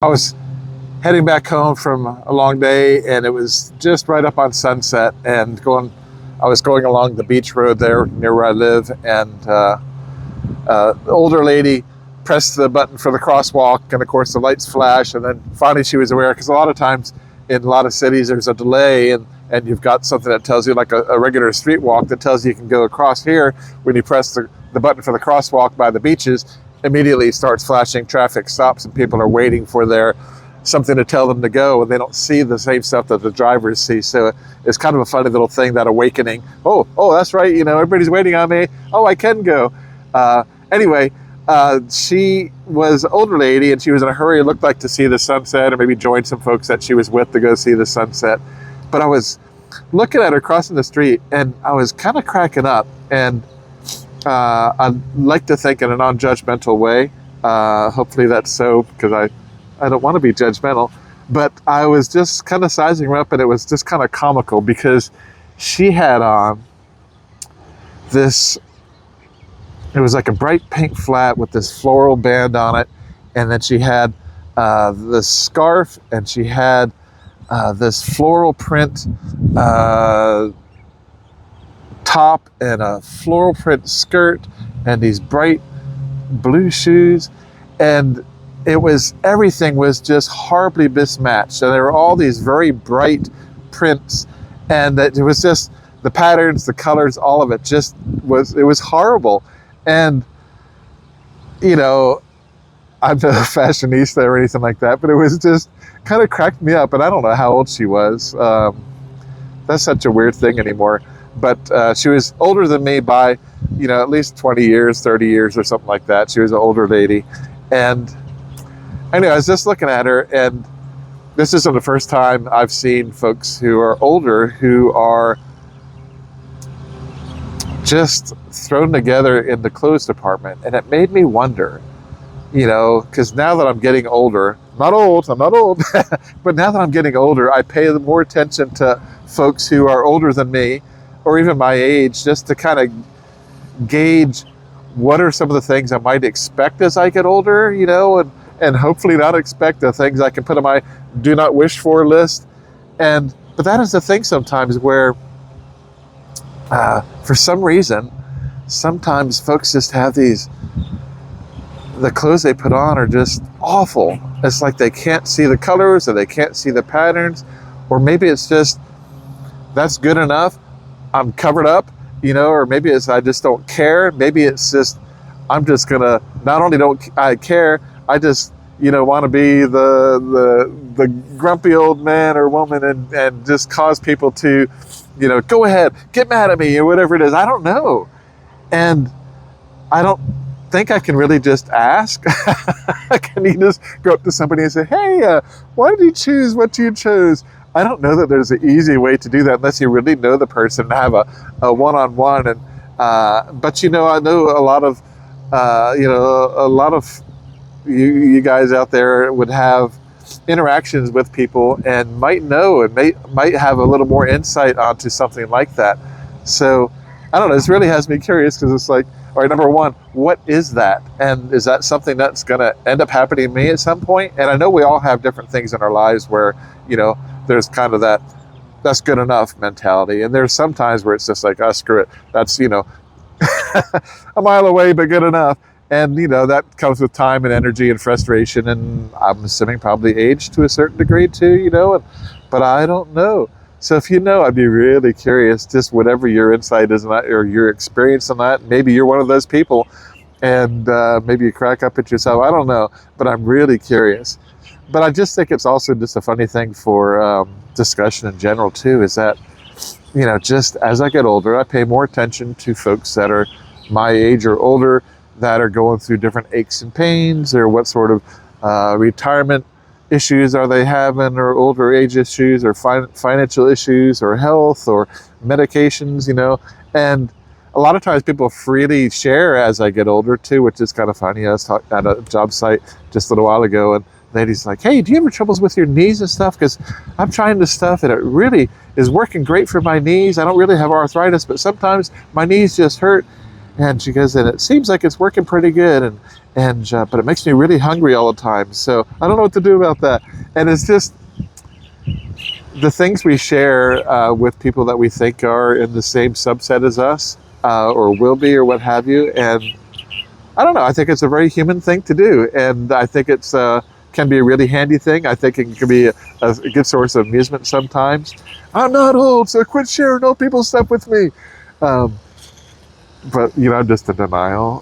I was heading back home from a long day, and it was just right up on sunset. And I was going along the beach road there near where I live, and the older lady pressed the button for the crosswalk, and of course the lights flash. And then finally she was aware, because a lot of times in a lot of cities there's a delay, and you've got something that tells you, like a regular street walk, that tells you can go across here. When you press the button for the crosswalk by the beaches, immediately starts flashing, traffic stops, and people are waiting for something to tell them to go, and they don't see the same stuff that the drivers see. So it's kind of a funny little thing, that awakening. Oh, that's right, everybody's waiting on me. Oh, I can go. Anyway, she was an older lady, and she was in a hurry, it looked like, to see the sunset, or maybe join some folks that she was with to go see the sunset. But I was looking at her crossing the street, and I was kind of cracking up. And I like to think in a non-judgmental way. Hopefully that's so, because I don't want to be judgmental. But I was just kind of sizing her up, and it was just kind of comical, because she had on this, it was like a bright pink flat with this floral band on it. And then she had this scarf, and she had this floral print top, and a floral print skirt, and these bright blue shoes. And everything was just horribly mismatched. And there were all these very bright prints, and it was just the patterns, the colors, all of it it was horrible. And I'm no fashionista or anything like that, but it was just kind of cracked me up. And I don't know how old she was. That's such a weird thing anymore. But she was older than me by, at least 20 years, 30 years or something like that. She was an older lady. And anyway, I was just looking at her, and this isn't the first time I've seen folks who are older who are just thrown together in the clothes department. And it made me wonder, because now that I'm getting older, I'm not old, but now that I'm getting older, I pay more attention to folks who are older than me, or even my age, just to kind of gauge what are some of the things I might expect as I get older, and hopefully not expect the things I can put on my do not wish for list. But that is the thing sometimes, where for some reason, sometimes folks just have the clothes they put on are just awful. It's like they can't see the colors, or they can't see the patterns, or maybe it's just, that's good enough, I'm covered up, or maybe it's, I just don't care. Maybe it's just, I'm just gonna, not only don't I care, I just, want to be the grumpy old man or woman, and just cause people to, go ahead, get mad at me, or whatever it is. I don't know. And I don't think I can really just ask. Can you just go up to somebody and say, hey, why did you choose what you chose? I don't know that there's an easy way to do that, unless you really know the person and have a one-on-one. And but I know a lot of you guys out there would have interactions with people, and might know, and might have a little more insight onto something like that. So I don't know, this really has me curious, because it's like, all right, number one, what is that? And is that something that's going to end up happening to me at some point? And I know we all have different things in our lives where, there's kind of that's good enough mentality. And there's some times where it's just like, oh, screw it. That's, a mile away, but good enough. And, that comes with time and energy and frustration. And I'm assuming probably age to a certain degree too, but I don't know. So if I'd be really curious, just whatever your insight is on that, or your experience on that. Maybe you're one of those people, and maybe you crack up at yourself. I don't know, but I'm really curious. But I just think it's also just a funny thing for discussion in general too, is that, just as I get older, I pay more attention to folks that are my age or older, that are going through different aches and pains, or what sort of retirement issues are they having, or older age issues, or financial issues, or health, or medications, and a lot of times people freely share as I get older too, which is kind of funny. I was talking at a job site just a little while ago, and the lady's like, hey, do you have troubles with your knees and stuff? Because I'm trying this stuff, and it really is working great for my knees. I don't really have arthritis, but sometimes my knees just hurt. And she goes, and it seems like it's working pretty good, but it makes me really hungry all the time. So I don't know what to do about that. And it's just the things we share with people that we think are in the same subset as us, or will be, or what have you. And I don't know. I think it's a very human thing to do, and I think it's can be a really handy thing. I think it can be a good source of amusement sometimes. I'm not old, so quit sharing old people's stuff with me. But I'm just in denial.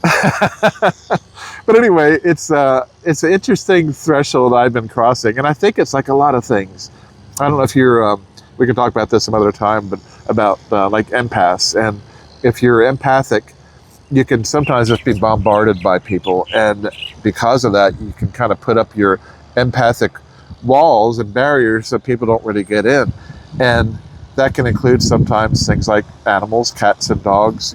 But anyway, it's an interesting threshold I've been crossing, and I think it's like a lot of things. I don't know if you're. We can talk about this some other time, but about like empaths, and if you're empathic, you can sometimes just be bombarded by people, and because of that, you can kind of put up your empathic walls and barriers so people don't really get in. And that can include sometimes things like animals, cats and dogs,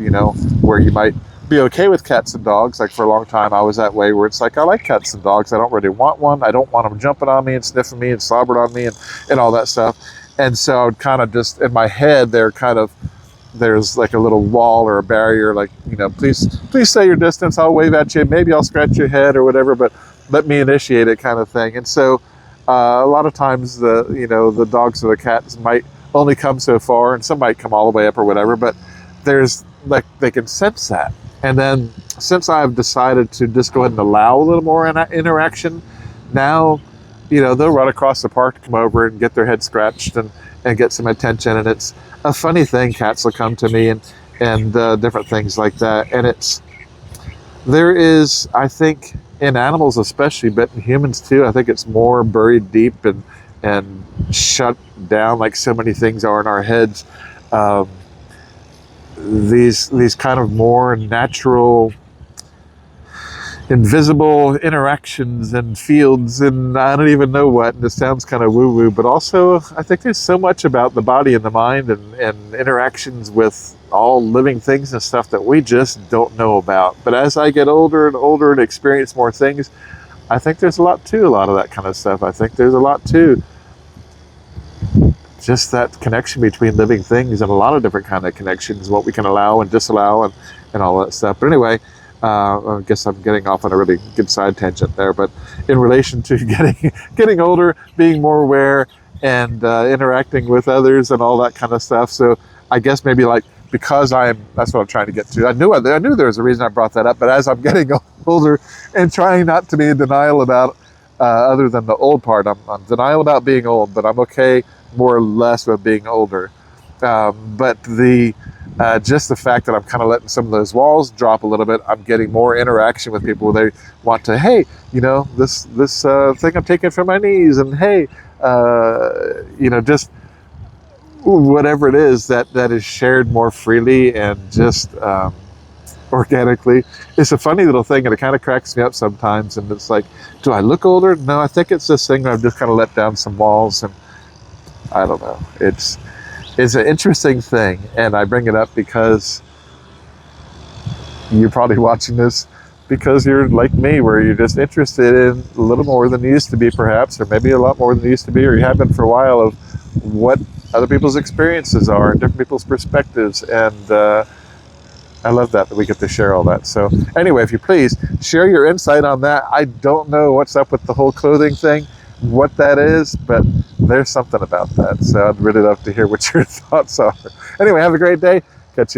where you might be okay with cats and dogs. Like for a long time, I was that way, where it's like, I like cats and dogs. I don't really want one. I don't want them jumping on me and sniffing me and slobbering on me and all that stuff. And so I would kind of just, in my head, there's like a little wall or a barrier, like, please stay your distance. I'll wave at you. Maybe I'll scratch your head or whatever, but let me initiate it, kind of thing. And so a lot of times the dogs or the cats might only come so far, and some might come all the way up or whatever, but there's like, they can sense that. And then since I've decided to just go ahead and allow a little more interaction, now, they'll run across the park to come over and get their head scratched and get some attention. And it's a funny thing. Cats will come to me and different things like that. And there is, I think, in animals especially, but in humans too, I think it's more buried deep and shut down, like so many things are in our heads. These kind of more natural, invisible interactions and fields, and I don't even know what, and this sounds kind of woo-woo, but also I think there's so much about the body and the mind and interactions with all living things and stuff that we just don't know about. But as I get older and older and experience more things, I think there's a lot of that kind of stuff. I think there's a lot to just that connection between living things, and a lot of different kind of connections, what we can allow and disallow and all that stuff. But anyway, I guess I'm getting off on a really good side tangent there, but in relation to getting older, being more aware, and interacting with others and all that kind of stuff. So I guess maybe like, because that's what I'm trying to get to. I knew there was a reason I brought that up, but as I'm getting older and trying not to be in denial about other than the old part, I'm denial about being old, but I'm okay more or less with being older. But just the fact that I'm kind of letting some of those walls drop a little bit, I'm getting more interaction with people where they want to, hey, this thing I'm taking from my knees, and hey, just whatever it is that is shared more freely and just organically. It's a funny little thing, and it kind of cracks me up sometimes. And it's like, do I look older? No, I think it's this thing that I've just kind of let down some walls, and I don't know. It's an interesting thing, and I bring it up because you're probably watching this because you're like me, where you're just interested in a little more than you used to be, perhaps, or maybe a lot more than you used to be, or you have been for a while, of what other people's experiences are and different people's perspectives. And I love that we get to share all that. So anyway, if you please share your insight on that. I don't know what's up with the whole clothing thing, what that is, but there's something about that. So I'd really love to hear what your thoughts are. Anyway, have a great day. Catch you later.